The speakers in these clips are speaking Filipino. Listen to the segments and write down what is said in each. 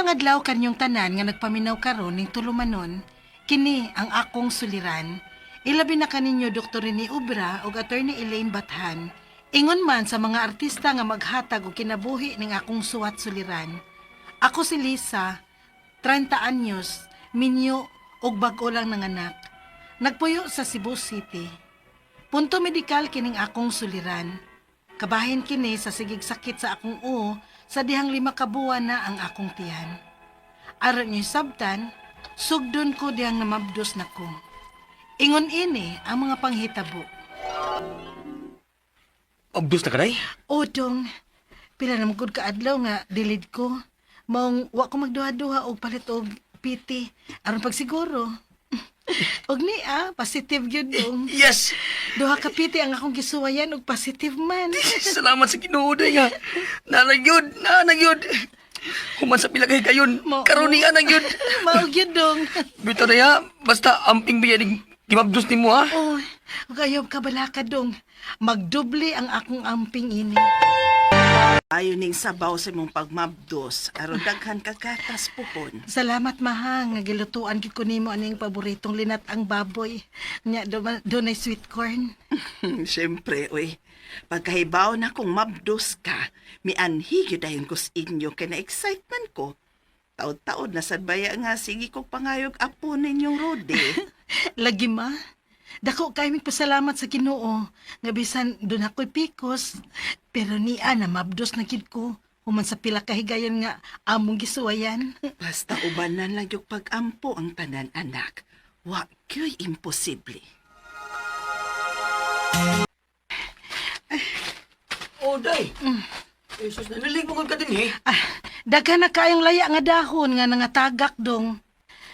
Maayong adlaw kanyong tanan nga nagpaminaw karon ning tulumanon, kini ang akong suliran. Ilabi na kaninyo Dr. Rene Ubra ug Attorney Elaine Bathan. Ingon man sa mga artista nga maghatag og kinabuhi ning akong suwat suliran. Ako si Lisa, 30 anyos, minyo ug bag-o lang nanganak. Nagpuyo sa Cebu City. Punto medikal kining akong suliran. Kabahin kini sa sigig sakit sa akong uo sa dihang 5 ka buwan na ang akong tiyan. Aron niyo sabtan, sugdon ko dihang namabdos na ko. Ingon ini ang mga panghitabo. Abdos na ka, day? O dong, pila na magod ka adlaw nga dilid ko. Maong wa ko magduha-duha og palit og piti aron pagsiguro. Og ni positive gyud dong. Yes! Duha ka piti ang akong gisuwayan og positive man. Salamat sa Ginoo, day nga. Nanagyod. Human sa pila kay kayon. Karunian na gyud. Mao gyud dong. Bito na ya, basta amping biya ni kimabdos ni mo, ha? Oy, gayob ka bala ka dong. Magdoble ang akong amping ini. Ayon ning sabaw sa imong pagmabdos, aron daghan ka katas pupon. Salamat mahang, nagilutuan gid ko nimo aning paboritong linat ang baboy. Nya doon ay sweet corn. Siyempre, uy. Pagkahibaw na kung mabdos ka, mianhi gyud dayon ko sa inyo kay na-excitement ko. Taod-taod na sad baya nga sige kog pangayog apo ninyong Rode. Lagi ma. Dako kay mig pasalamat sa Ginoo nga bisan doon ako'y pikos, pero niya na mabdos na gid ko. Human sa pila ka higayon nga among gisuwayan. Basta ubanan lang yung pag-ampo ang tanan anak. Wa kyo'y imposible. Oh, day. Jesus, naliligmong ka din, eh. Daghan na kayong laya nga dahon nga nangatagak dong.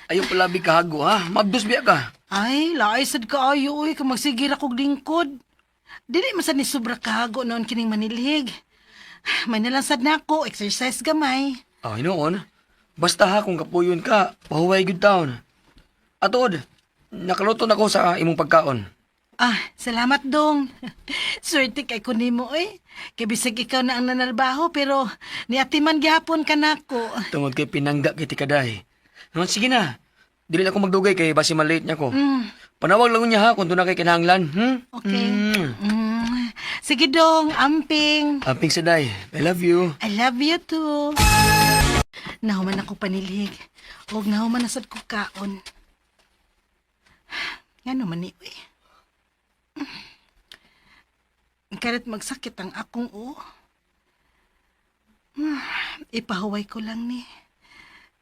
Ayaw palabi kahago, ha? Mabdos biya ka. Ay, laay sad kaayo uy, kung magsigira kog lingkod. Dili man sad ni sobra kahago noon kining manilhig. May nalansad na ako, exercise gamay. Ay, noon. Basta ha, kung kapuyon ka, pahuway good town. Atod, nakaluto na ko sa imong pagkaon. Salamat dong. Swerte kay ko nimo eh. Kay bisag ikaw na ang nanarbaho pero niatiman gihapon ka nako. Tungod kay pinangga kiti kaday. Naman, sige na. Dili na ako magdugay kay basi malate niya ko. Panawag lang niya ha kung doon na kay kinahanglan. Okay. Sige dong, amping. Amping sa day. I love you. I love you too. Nahuman ako panilhig. Huwag nahuman na sad ko kaon. Yan naman ni uy. Karat magsakit ang akong ipahuway ko lang ni.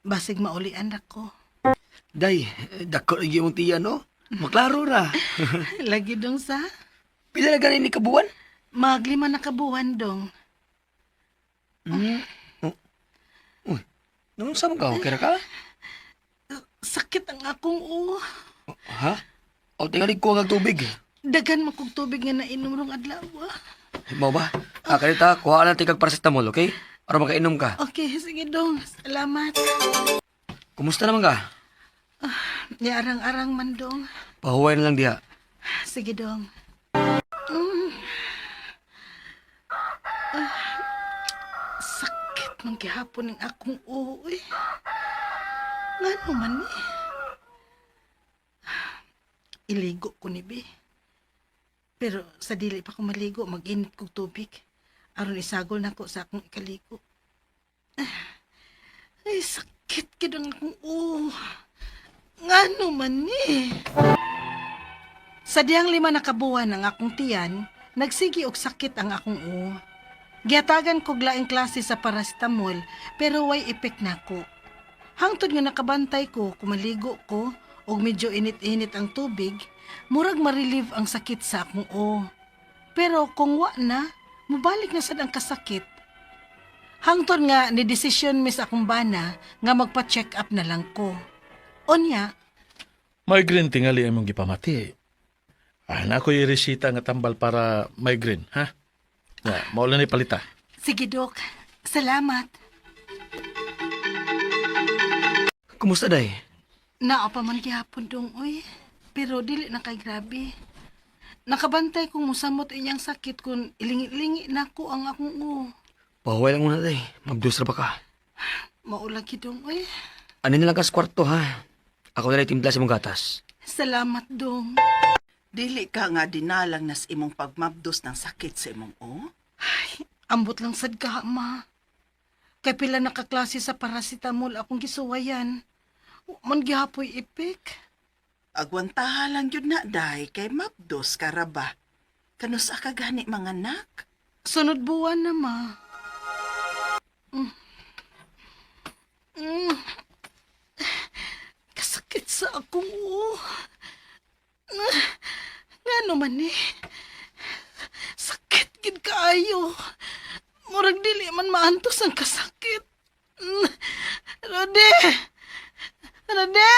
Basig maulian ako. Day, dako lagi mong tiya, no? Maklaro ra. Lagi dong sa? Pila na ganin ni kabuan? Maglima na kabuwan dong. Uy, naman sa mga okay ra ka? Sakit ang akong Ha? O, tingalig ko ang tubig. Dagan makog tubig nga nainom rong adlaw. Mau ba? Kanita, kuha na tigag paracetamol, okay? Para makainom ka. Okay, sige dong. Salamat. Kumusta naman ka? Arang-arang man dong. Pahuway na lang diha. Sige dong. Sakit man gihapon ng akong uwi. Ngano man ni? Iligo ko ni Bi. Pero sa dili pa ko maligo, mag-init kog tubig. Aron isagol na ko sa akong ikaligo. Ay, sakit kidang akong Ngano man ni? Sa diyang 5 na kabuwan ng akong tiyan, nagsigi og sakit ang akong Giatagan kog laing klase sa paracetamol, pero way epek nako. Hangtod nga nakabantay ko, kumaligo ko, og medyo init-init ang tubig, murag ma-relieve ang sakit sa akong Pero kung wa na, mubalik na sad ang kasakit. Hangtod nga ni desisyon mi sa akong bana nga magpa-check up na lang ko. Onya, Migraine tingali among gipamati. Na ako iresita nga tambal para migraine, ha? Maulan ni palita. sige dok, salamat. Kumusta, day? Naa pa man gihapon dong, pero dili na kay grabe. Nakabantay kung musamot inyang sakit kung ilingi-lingi na ko ang akong Pahuway lang muna, day. Mabdus ra ba ka? Maulagi dong, uy. Ano na lang ka sa kwarto, ha? Ako na lang timpla sa mong gatas. Salamat dong. Dili ka nga dinalang nas imong pagmabdos ng sakit sa imong o? Ambot lang sad ka, ma. Kay pila nakaklase sa paracetamol akong gisuwayan. Man gihapoy ipik. Agwantaha lang yun na, day, kay mabdos ka ra ba? Kanus ka gani mga anak? Sunod buwan na, ma. Kasakit sa akong uo. Nga naman eh. Sakit gid kaayo. Murag dili man maantos ang kasakit. Rode! Rode!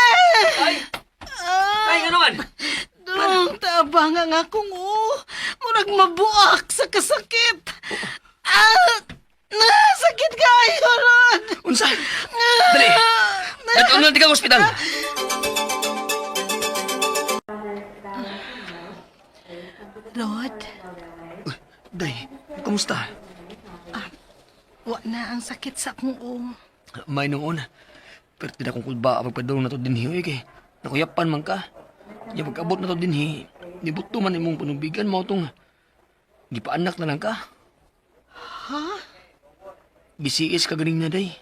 Ay, ano man? Dong, tabang ang akong uo. Murag mabuak sa kasakit. Sakit kaayo, Rod. Unsa? Dali! At ano ka ospital? Rod, Day, kumusta? wa na ang sakit sa akong uo. May nung una. Pero tidak kong kulba pagpadulong na to din hiyo, kay nakuyapan man ka. Yung pag-abot na to din hi, nibuto man imong panubigan mo itong gipaanak na lang ka. Ha? Gisiis ka ganing na, day.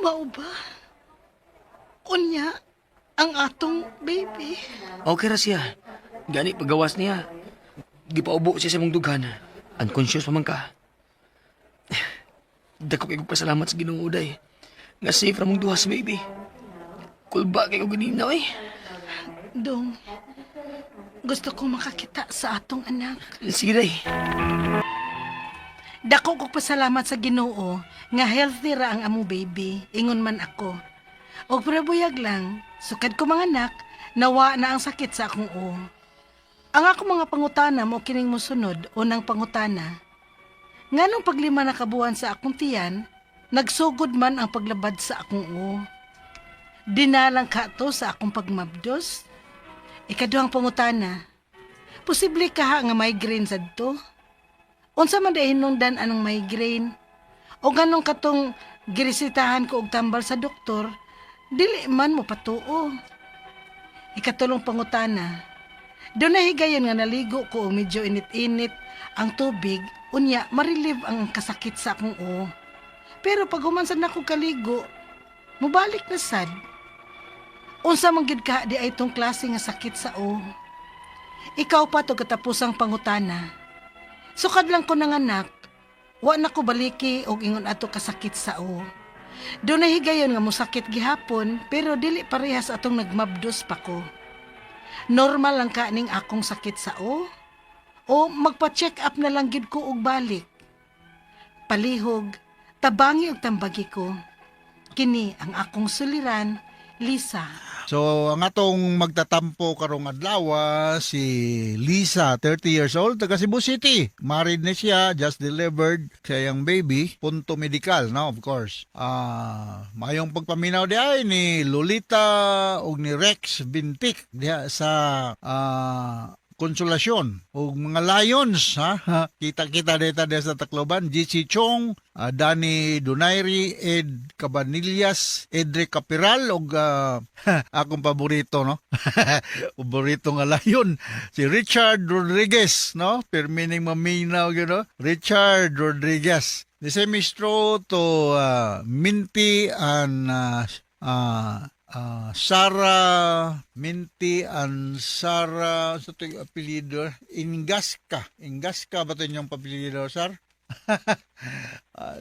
Mao ba? Unya, ang atong baby. Okay ra siya. Gani paggawas niya. Gipaubo siya sa mong dughan. Unconscious pa man ka. Dako kay pasalamat sa Ginoo, day. Nga safe ra mong duhas, baby. Kulba kay ko ganina, oy. Dong, gusto ko makakita sa atong anak. Sige, day. Dako ko pasalamat sa Ginoo nga healthy ra ang among baby. Ingon man ako. Og prabuyag lang, sukad ko mga anak, nawa na ang sakit sa akong uo. Ang ako mga pangutana mo kining mosunod, unang pangutana. Nganong paglima na kabuan sa akong tiyan, nagsugod man ang paglabad sa akong uo. Dinalang ka to sa akong pagmabdos. Ikaduhang pangutana, posible ka nga migraine sad to? Unsa man dahin hinungdan anong migraine? O ganong katong girisitahan ko og tambal sa doktor, dili man mo patuo. Ikatulong pangutana, doon na higayon nga naligo ko o medyo init-init ang tubig, unya marelieve ang kasakit sa akong uo. Pero pag humansan na ko kaligo, mubalik na sad. Unsa man gid ka di ay tong klase nga sakit sa uo. Ikaw pa to katapusang pangutana. Sukad lang ko ng anak, wa na ko baliki og ingon ato kasakit sa uo. Doon na higayon nga musakit gihapon, pero dili parehas atong nagmabdos pa ko. Normal lang ka ning akong sakit sa uo? O magpa-check up na lang gid ko og balik? Palihog, tabangi og tambagi ko. Kini ang akong suliran, Lisa. So, ang atong magtatampo karong adlaw si Lisa, 30 years old, taga Cebu City. Married na siya, just delivered sa iyang baby. Punto medical, no, of course. Mayong pagpaminaw di ay ni Lolita o ni Rex Bintik diha sa Konsolasyon o mga Lions, ha? Kita-kita dito sa Tacloban. GC Chong, Danny Donairi, Ed Cabanillas, Edre Capiral o akong paborito, no? Paborito nga Lion, si Richard Rodriguez, no? Permining maminaw, you know? Richard Rodriguez. The same is true to Minty and Sarah Minty and Sarah sa ito yung apelido Ingasca ba ito yung apelido, sir?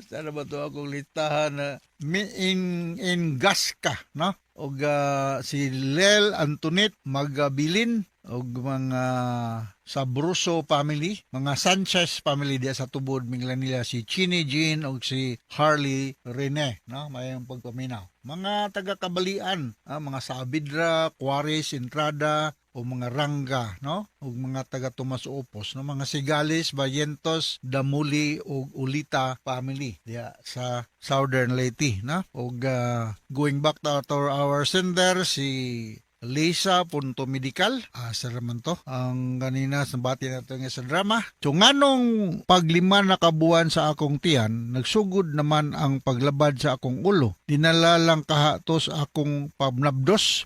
Sana ba ito akong litahan na Ingasca, no? O si Lel Antoinette Magabilin o mga Sabruso family, mga Sanchez family diya sa tubod minglan nila si Chini Jean o si Harley Rene, no? Mayang pagpaminaw. Mga taga-Kabalian, mga Saabidra, Juarez, Entrada, o mga Ranga, no? O mga taga-Tomas Opos, no? Mga Sigales, Bayentos, Damuli, o Ulita family diya sa Southern Leyte, no? O going back to our sender, si Lisa.medical. Sa naman to. Ang kanina nabati na ito nga sa drama. So nganong paglima na kabuan sa akong tiyan, nagsugod naman ang paglabad sa akong ulo. Dinala lang kahatos akong pabnabdos.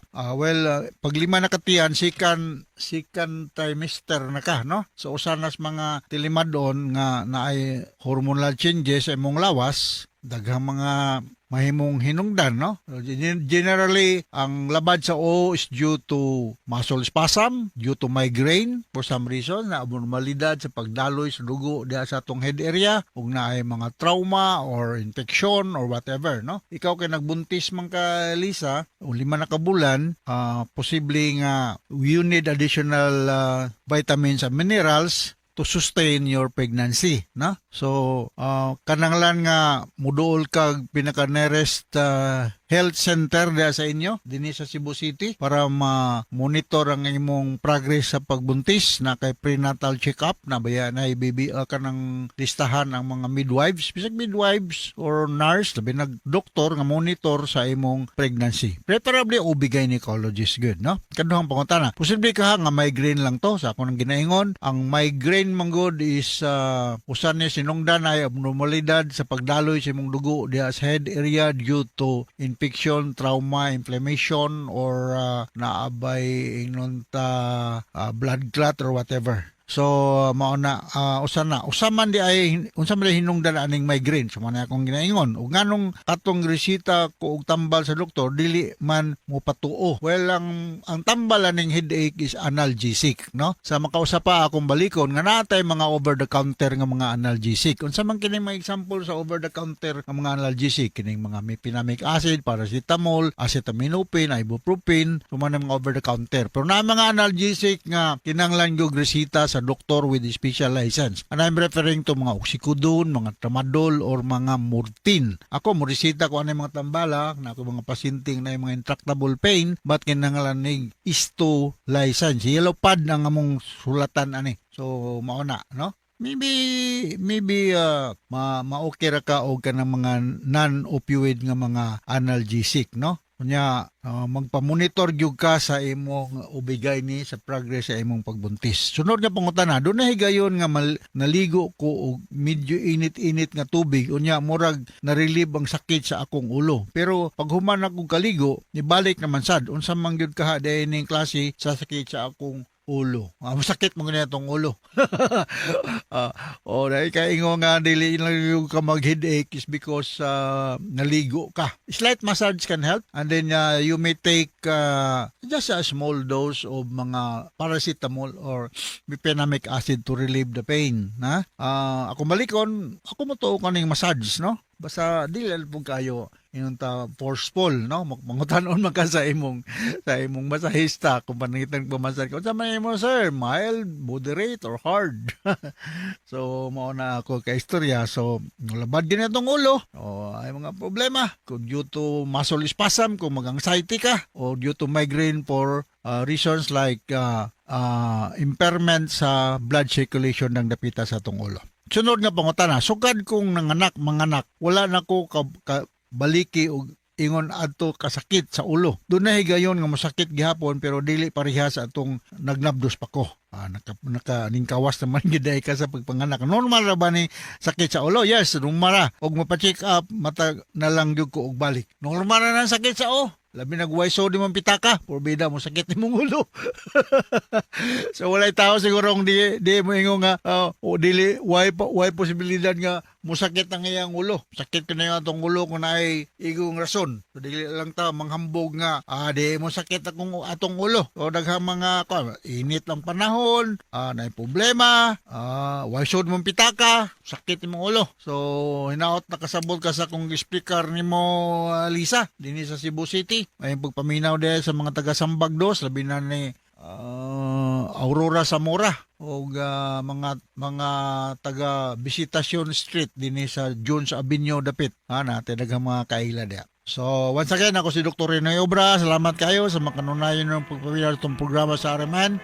Paglima na katiyan, second trimester na ka, no? So usanas mga tilimadon nga naay hormonal changes sa imong lawas, daghang mga mahimong hinungdan, no? Generally, ang labad sa O is due to muscle spasm, due to migraine, for some reason, na abnormalidad sa pagdaloy sa dugo diha sa atong head area, ug na ay mga trauma or infection or whatever, no? Ikaw kay nagbuntis man ka, Lisa, o 5 na ka bulan, posible nga you need additional vitamins and minerals to sustain your pregnancy, no? So, kananglan nga muduol kag pinaka-nearest health center diya sa inyo, dinhi sa Cebu City, para ma-monitor ang imong progress sa pagbuntis, na kay prenatal check-up, na baya na baby kanang listahan ang mga midwives, bisag midwives or nurse, labi nag-doktor nga monitor sa imong pregnancy. Preferably OB gynecologist, good, no? Kaduhang pangutana, posible ka nga migraine lang to, sa akong ginaingon, ang migraine manggod is usan ni sinungdan ay abnormalidad sa pagdaloy sa imong dugo diha sa head area due to infection, trauma, inflammation, or naabay ingnon ta blood clot or whatever. So mao na usaman di ay unsa man hinungdan aning migraine, so man akong ginaingon ug nganong atong resita ko og tambal sa doktor dili man mo patuo. Well, ang tambal aning headache is analgesic, no? Sa makausap pa akong balikon nga natay mga over the counter nga mga analgesic. Unsa man kini mga example sa over the counter nga mga analgesic, kining mga mefenamic acid, paracetamol, acetaminophen, ibuprofen, so man mga over the counter. Pero na mga analgesic nga kinahanglan gyud resita sa doktor with a special license. And I'm referring to mga oxycodone, mga tramadol, or mga morphine. Ako, morisita ko ano mga tambala, na ako mga pasyenteng na mga intractable pain, but kinahanglan ning ISTO license. Yellow pad ang among sulatan ani. So, mauna, no? Maybe ma-okay ra ka og kanang mga non-opioid nga mga analgesic, no? Kunya, magpamonitor gyud ka sa imong ubigay ni sa progress sa imong pagbuntis. Sunod nga pangutana, doon na higayon nga naligo ko og medyo init-init nga tubig, unya murag na-relieve ang sakit sa akong ulo. Pero pag human ako kaligo, nibalik naman sad. Unsa man gyud ka ning klase sa sakit sa akong ulo. Masakit mo ganyan itong ulo. Dahil kaingo nga dili lang ka mag-headache is because naligo ka. Slight massage can help, and then you may take just a small dose of mga paracetamol or mefenamic acid to relieve the pain. Ako malikon, ako mo to kaning massage, no? Basta dili po kayo inunta forceful, no? Mangutanon man ka sa imong masahista kung panagitan pamassage ko. Sa man mo, sir, mild, moderate, or hard. So mao na ako ka istorya. So labad din itong ulo. Ay mga problema kung due to muscle spasm, kung mag-anxiety ka, or due to migraine for reasons like impairment sa blood circulation ng dapita sa itong ulo. Sunod nga pangutana, sugad kong manganak, wala na ko baliki o ingon adto kasakit sa ulo. Doon na higayon nga masakit gihapon pero dili parehas atong nagnabdos pa ko. Ningkawas naman giday ka sa pagpanganak. Normal ra ba ni sakit sa ulo? Yes, normal ra. Og mapa-check up, mata na lang gyud ko og balik. Normal ra na sakit sa ulo. Labi nagwaiso di man pitaka, porbida mo sakit imong ulo. So walay tao sigurong di mo ingon nga dili why posibilidad nga musakit ang iyang ulo. Sakit ka na yung atong ulo kung naay igong rason. So dili lang ta manghambog nga di mo sakit atong ulo. So daghang mga init lang panahon, naay problema, waiso di man pitaka, sakit imong ulo. So hinaot nakasabot ka sa kung speaker nimo, Lisa, dinhi sa Cebu City. May pagpaminaw din sa mga taga-Sambag dos, labi na ni Aurora Zamora o mga taga Visitation Street din sa Jones Avenue dapit. Natin daghang mga kaila dia. So once again, ako si Dr. Renoy Obra. Salamat kayo sa makanunayan ng pagpaminaw itong programa sa RMN.